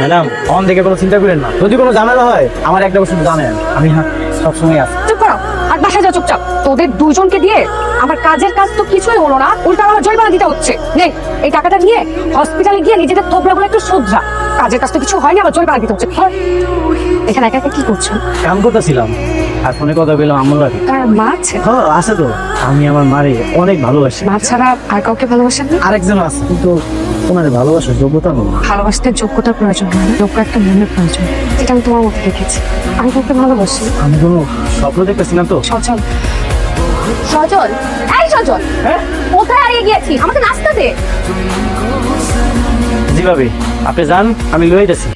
Madam on থেকে কোনো চিন্তা করেন না, যদি কোনো ঝামেলা হয় আমার একটা বস্তু জানেন, আমি সবসময় আছি। চুপ করো আর বাসায় যাও চুপচাপ। তোদের দুজনকে দিয়ে আমার কাজের কাজ তো কিছুই হলো না, উল্টা আমার জরিমানা দিতে হচ্ছে। নে এই টাকাটা নিয়ে হসপিটালে গিয়ে নিজেদের থোবড়াগুলো একটু শুধরা। কাজের কাজ তো কিছু হয়নি, আবার জরিমানা দিতে হচ্ছে। এখানে একা একা কি করছো? কাম করতেছিলাম আর ফোনে কথা বললাম আমার লাগে। তার মা আছে? হ্যাঁ আছে তো, আমি আমার মারে অনেক ভালোবাসি। মা ছাড়া আর কাউকে ভালোবাসেন না? আরেকজন আছে, কিন্তু ওনার ভালোবাসার যোগ্যতা নেই। ভালোবাসতে যোগ্যতার প্রয়োজন হয় না, যোগ্য একটা মনের প্রয়োজন। এটা আমি তোমার মধ্যে দেখেছি। আমি কাউকে ভালোবাসি। আমি কোনো স্বপ্ন দেখতেছিলাম তো। সজল, সজল, এই সজল, হ্যাঁ কোথায় হারিয়ে গিয়েছি? আমাকে নাস্তা দে। জি ভাবি, আপনি যান, আমি লয়ে যাচ্ছি।